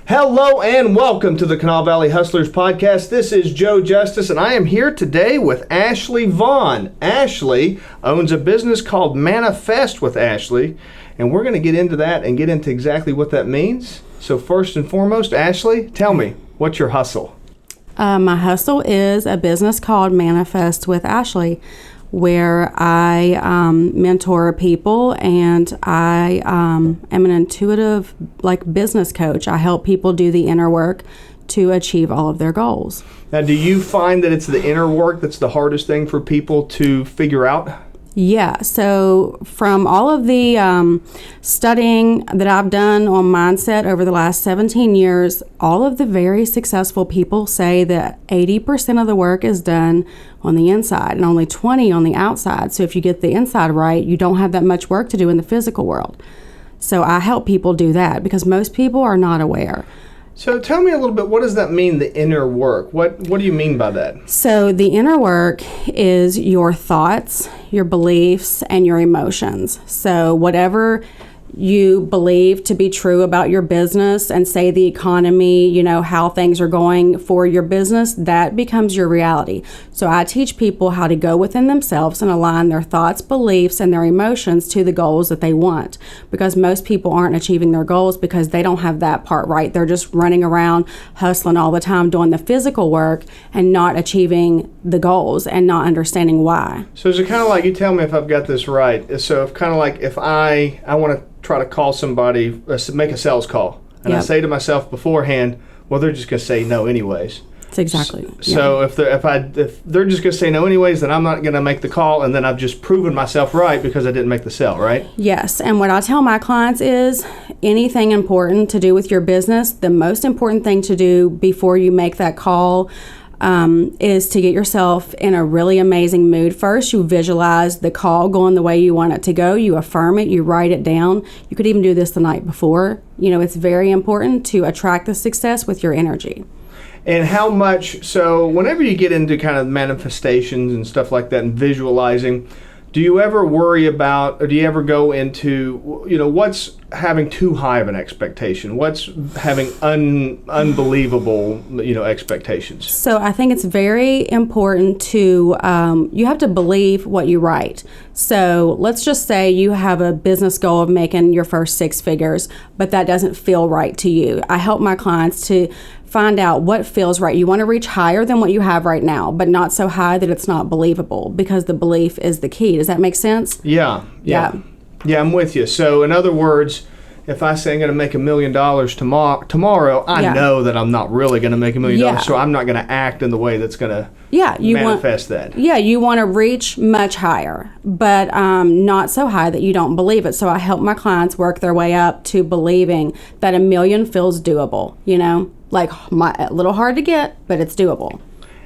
Hello and welcome to the Kanawha Valley Hustlers podcast. This is Joe Justice and I am here today with Ashley Vaughn. Ashley owns a business called Manifest with Ashley, and we're going to get into that and get into exactly what that means. So first and foremost, Ashley, tell me, what's your hustle? My hustle is a business called Manifest with Ashley, where I mentor people, and I am an intuitive business coach. I help people do the inner work to achieve all of their goals. Now, do you find that it's the inner work that's the hardest thing for people to figure out? Yeah, so from all of the studying that I've done on mindset over the last 17 years, all of the very successful people say that 80% of the work is done on the inside and only 20 on the outside. So if you get the inside right, you don't have that much work to do in the physical world. So I help people do that because most people are not aware. So tell me a little bit, what does that mean, the inner work? What do you mean by that? So the inner work is your thoughts, your beliefs, and your emotions. So whatever you believe to be true about your business and say the economy, how things are going for your business, that becomes your reality. So I teach people how to go within themselves and align their thoughts, beliefs, and their emotions to the goals that they want. Because most people aren't achieving their goals because they don't have that part right. They're just running around hustling all the time doing the physical work and not achieving the goals and not understanding why. So is it kind of like, you tell me if I've got this right, so if I want to try to call somebody, make a sales call, and I say to myself beforehand, well, they're just going to say no anyways. That's exactly. So if they're just going to say no anyways, then I'm not going to make the call, and then I've just proven myself right because I didn't make the sale, right? Yes, and what I tell my clients is anything important to do with your business, the most important thing to do before you make that call is to get yourself in a really amazing mood first. You visualize the call going the way you want it to go. You affirm it. You write it down. You could even do this the night before. It's very important to attract the success with your energy. And how much, so whenever you get into kind of manifestations and stuff like that and visualizing, do you ever worry about, or do you ever go into, what's having too high of an expectation? What's having unbelievable, expectations? So I think it's very important to, you have to believe what you write. So let's just say you have a business goal of making your first 6 figures, but that doesn't feel right to you. I help my clients to find out what feels right. You want to reach higher than what you have right now, but not so high that it's not believable, because the belief is the key. Does that make sense? Yeah, I'm with you. So in other words, if I say I'm going to make $1 million tomorrow, I know that I'm not really going to make $1 million, so I'm not going to act in the way that's going to manifest that. Yeah, you want to reach much higher, but not so high that you don't believe it. So I help my clients work their way up to believing that $1 million feels doable, a little hard to get, but it's doable.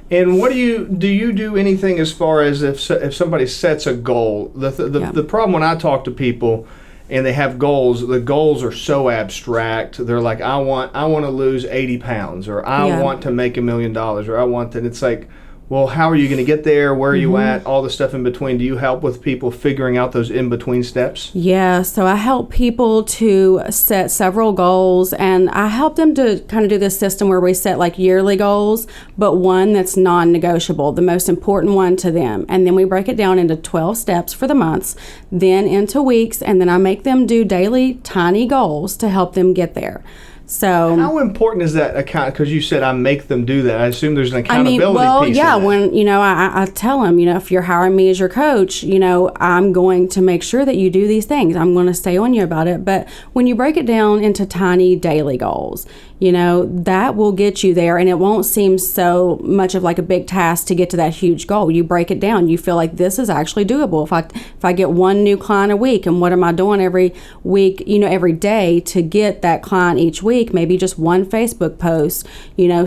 And what do you do anything as far as if somebody sets a goal? The problem when I talk to people and they have goals, the goals are so abstract. They're like, I want to lose 80 pounds, or I want to make $1 million, or I want that. It's like, well, how are you going to get there? Where are you at? All the stuff in between. Do you help with people figuring out those in-between steps? Yeah, so I help people to set several goals, and I help them to kind of do this system where we set yearly goals, but one that's non-negotiable, the most important one to them. And then we break it down into 12 steps for the months, then into weeks, and then I make them do daily tiny goals to help them get there. So how important is that account? Because you said I make them do that. I assume there's an accountability piece. When I tell them, if you're hiring me as your coach, I'm going to make sure that you do these things. I'm going to stay on you about it. But when you break it down into tiny daily goals, that will get you there, and it won't seem so much of a big task to get to that huge goal. You break it down. You feel like this is actually doable. If I get one new client a week, and what am I doing every week, every day to get that client each week? Maybe just one Facebook post,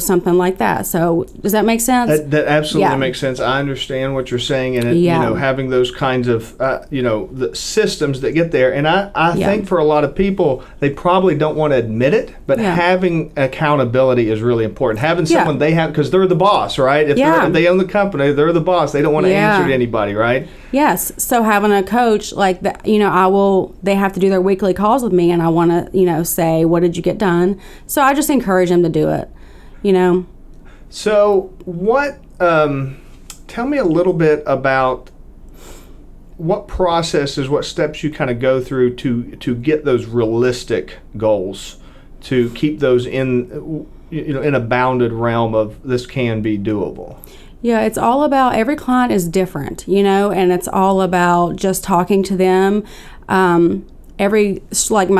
something like that. So does that make sense? That absolutely makes sense. I understand what you're saying, and having those kinds of the systems that get there. And I think for a lot of people, they probably don't want to admit it, but having having accountability is really important. Having someone they have, because they're the boss, right? If they own the company, they're the boss. They don't want to answer to anybody, right? Yes. So having a coach like that, they have to do their weekly calls with me, and I want to, say, what did you get done? So I just encourage them to do it, So tell me a little bit about what processes, what steps you kind of go through to get those realistic goals, to keep those in a bounded realm of this can be doable. Yeah, it's all about, every client is different, and it's all about just talking to them. My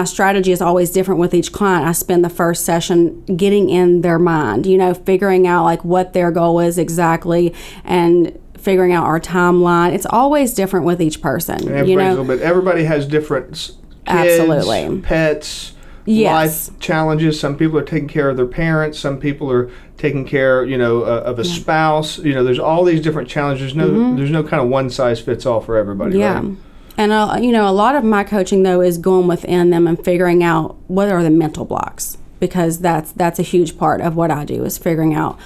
strategy is always different with each client. I spend the first session getting in their mind, figuring out like what their goal is exactly, and figuring out our timeline. It's always different with each person. Everybody has different kids, absolutely, pets, life challenges. Some people are taking care of their parents. Some people are taking care, of a spouse. There's all these different challenges. There's no kind of one size fits all for everybody. Yeah. Right? And, a lot of my coaching, though, is going within them and figuring out what are the mental blocks, because that's a huge part of what I do, is figuring out,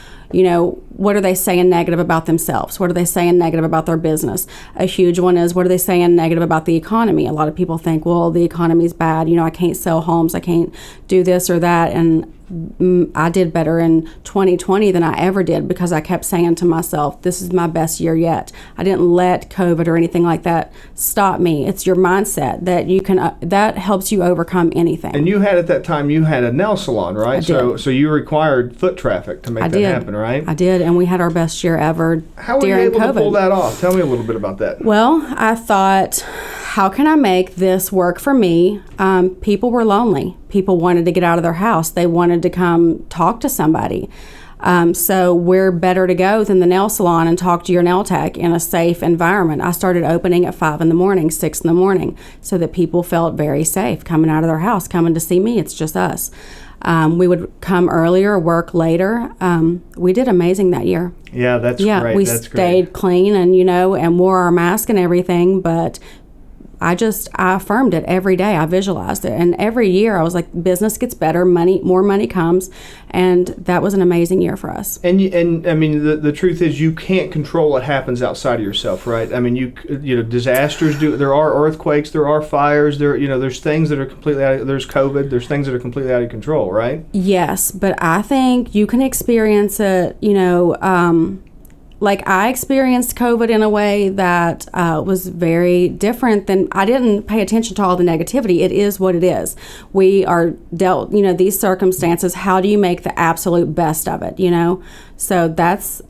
what are they saying negative about themselves? What are they saying negative about their business? A huge one is, what are they saying negative about the economy? A lot of people think, well, the economy's bad. I can't sell homes. I can't do this or that. And I did better in 2020 than I ever did, because I kept saying to myself, this is my best year yet. I didn't let COVID or anything like that stop me. It's your mindset that you can that helps you overcome anything. And you had, at that time, you had a nail salon, right? I did. So you required foot traffic to make that happen, right? I did, and we had our best year ever during COVID. How were you able to pull that off? Tell me a little bit about that. Well, I thought, how can I make this work for me? People were lonely. People wanted to get out of their house. They wanted to come talk to somebody. So where better to go than the nail salon and talk to your nail tech in a safe environment? I started opening at 5 in the morning, 6 in the morning, so that people felt very safe coming out of their house, coming to see me. It's just us. We would come earlier, work later. We did amazing that year. Yeah, that's great. We stayed clean and, and wore our mask and everything, but I affirmed it every day. I visualized it. And every year I was like, business gets better, more money comes. And that was an amazing year for us. And I mean, the truth is, you can't control what happens outside of yourself, right? I mean, disasters there are earthquakes, there are fires, there's things that are there's COVID, there's things that are completely out of control, right? Yes, but I think you can experience it, like I experienced COVID in a way that was very different than, I didn't pay attention to all the negativity. It is what it is. We are dealt, these circumstances. How do you make the absolute best of it, So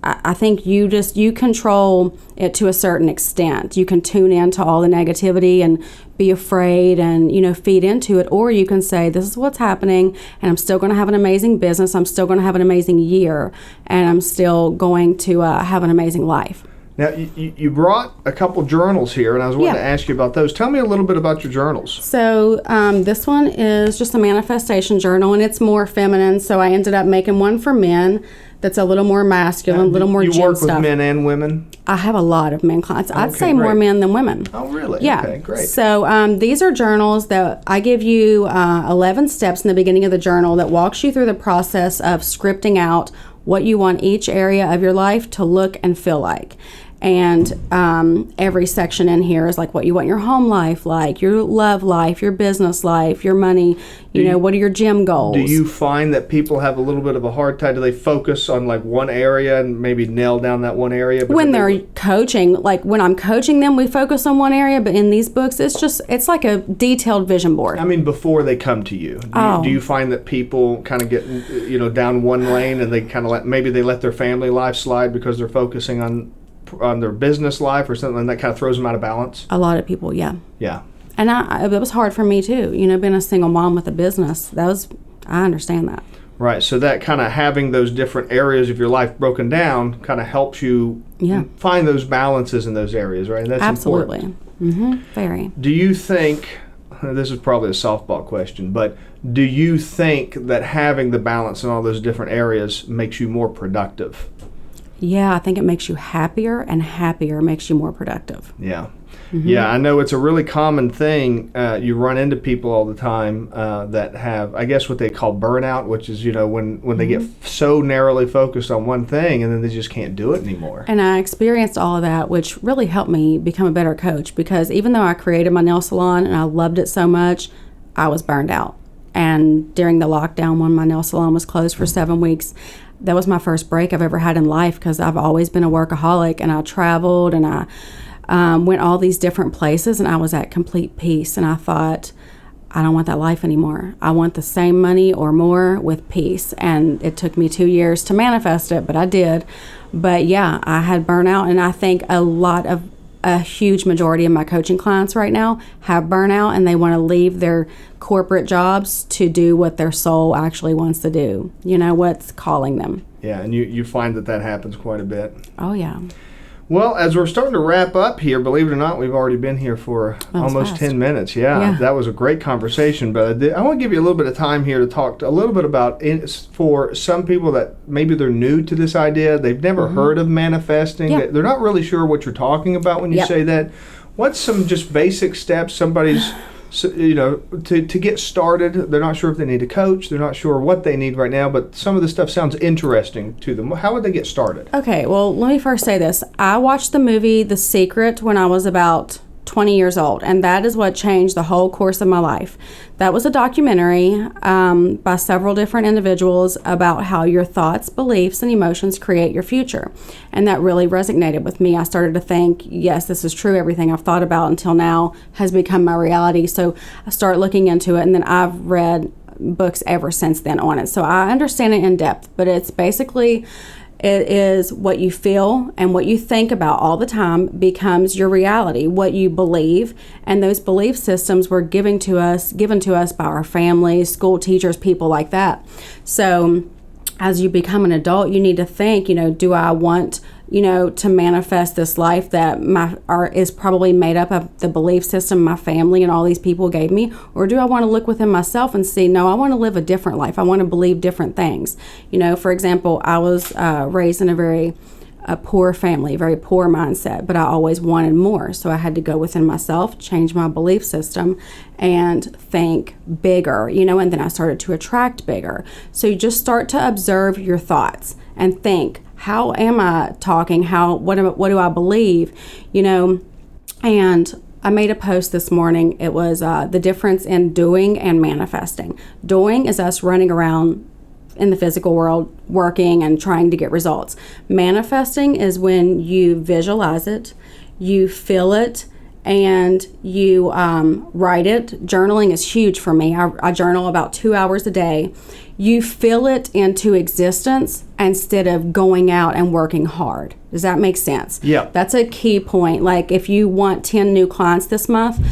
I think you control it to a certain extent. You can tune into all the negativity and be afraid and, feed into it. Or you can say, this is what's happening, and I'm still going to have an amazing business. I'm still going to have an amazing year, and I'm still going to have an amazing life. Now, you brought a couple journals here, and I was wanting to ask you about those. Tell me a little bit about your journals. So this one is just a manifestation journal, and it's more feminine, so I ended up making one for men that's a little more masculine, a little more gym stuff. You work with men and women? I have a lot of men clients. I'd say more men than women. Oh, really? Yeah. Okay, great. So these are journals that I give you 11 steps in the beginning of the journal that walks you through the process of scripting out what you want each area of your life to look and feel like. And every section in here is like what you want your home life like, your love life, your business life, your money, what are your gym goals? Do you find that people have a little bit of a hard time? Do they focus on like one area and maybe nail down that one area? When they're coaching, like when I'm coaching them, we focus on one area, but in these books, it's like a detailed vision board. I mean, before they come to you, do you find that people kind of get, down one lane and they kind of maybe they let their family life slide because they're focusing on their business life or something, and that kind of throws them out of balance? A lot of people, yeah. Yeah. And it was hard for me too, being a single mom with a business. I understand that. Right. So that kind of having those different areas of your life broken down kind of helps you find those balances in those areas, right? That's absolutely important. Mm-hmm. Very. Do you think, this is probably a softball question, but do you think that having the balance in all those different areas makes you more productive? Yeah, I think it makes you happier, and happier makes you more productive. Yeah. Yeah, I know it's a really common thing. You run into people all the time that have, I guess, what they call burnout, which is, when they get so narrowly focused on one thing and then they just can't do it anymore. And I experienced all of that, which really helped me become a better coach, because even though I created my nail salon and I loved it so much, I was burned out. And during the lockdown, when my nail salon was closed for 7 weeks, that was my first break I've ever had in life, because I've always been a workaholic, and I traveled and I went all these different places, and I was at complete peace. And I thought, I don't want that life anymore. I want the same money or more with peace. And it took me 2 years to manifest it, but I did. But yeah, I had burnout, and I think a huge majority of my coaching clients right now have burnout, and they want to leave their corporate jobs to do what their soul actually wants to do. What's calling them. Yeah, and you find that happens quite a bit. Oh, yeah. Well, as we're starting to wrap up here, believe it or not, we've already been here for almost fast. 10 minutes. Yeah, that was a great conversation. But I want to give you a little bit of time here to talk a little bit about, for some people that maybe they're new to this idea, they've never heard of manifesting, they're not really sure what you're talking about when you say that. What's some just basic steps somebody's, to get started? They're not sure if they need a coach. They're not sure what they need right now, but some of the stuff sounds interesting to them. How would they get started? Okay, well, let me first say this. I watched the movie The Secret when I was about 20 years old, and that is what changed the whole course of my life. That was a documentary by several different individuals about how your thoughts, beliefs, and emotions create your future. And that really resonated with me. I started to think, yes, this is true. Everything I've thought about until now has become my reality. So I started looking into it, and then I've read books ever since then on it. So I understand it in depth, but it's basically, it is what you feel and what you think about all the time becomes your reality, what you believe. And those belief systems were given to us by our families, school teachers, people like that. So as you become an adult, you need to think, do I want, to manifest this life that is probably made up of the belief system my family and all these people gave me? Or do I want to look within myself and see, no, I want to live a different life. I want to believe different things. For example, I was raised in a very poor family, very poor mindset, but I always wanted more. So I had to go within myself, change my belief system, and think bigger, and then I started to attract bigger. So you just start to observe your thoughts and think, how am I talking? What do I believe? And I made a post this morning. It was the difference in doing and manifesting. Doing is us running around in the physical world, working and trying to get results. Manifesting is when you visualize it, you feel it, and you write it. Journaling is huge for me. I journal about 2 hours a day. You feel it into existence instead of going out and working hard. Does that make sense? Yeah. That's a key point. Like if you want 10 new clients this month,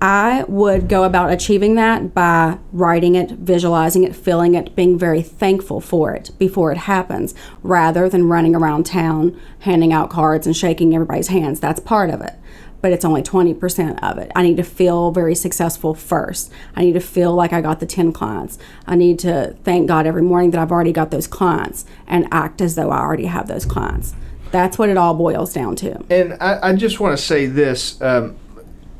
I would go about achieving that by writing it, visualizing it, feeling it, being very thankful for it before it happens, rather than running around town, handing out cards and shaking everybody's hands. That's part of it, but it's only 20% of it. I need to feel very successful first. I need to feel like I got the 10 clients. I need to thank God every morning that I've already got those clients and act as though I already have those clients. That's what it all boils down to. And I just want to say this,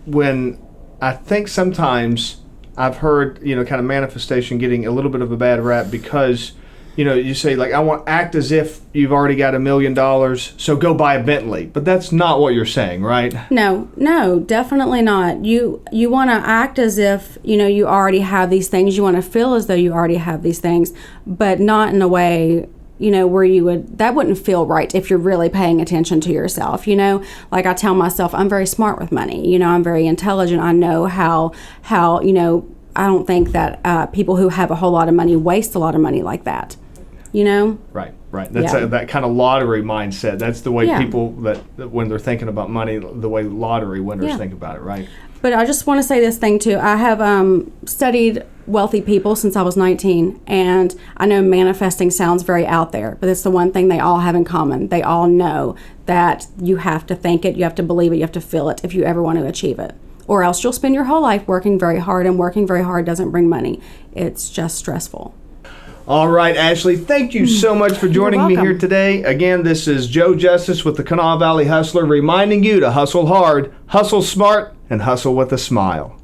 when I think sometimes I've heard, kind of manifestation getting a little bit of a bad rap because, you say like, I want to act as if you've already got $1 million, so go buy a Bentley. But that's not what you're saying, right? No, definitely not. You want to act as if, you already have these things. You want to feel as though you already have these things, but not in a way, where that wouldn't feel right if you're really paying attention to yourself, like I tell myself, I'm very smart with money, I'm very intelligent. I know how, I don't think that people who have a whole lot of money waste a lot of money like that, Right. That's that kind of lottery mindset. That's the way people that when they're thinking about money, the way lottery winners think about it, right? But I just want to say this thing too. I have studied wealthy people since I was 19, and I know manifesting sounds very out there, but it's the one thing they all have in common. They all know that you have to think it, you have to believe it, you have to feel it if you ever want to achieve it. Or else you'll spend your whole life working very hard, and working very hard doesn't bring money. It's just stressful. All right, Ashley, thank you so much for joining me here today. Again, this is Joe Justice with the Kanawha Valley Hustler, reminding you to hustle hard, hustle smart, and hustle with a smile.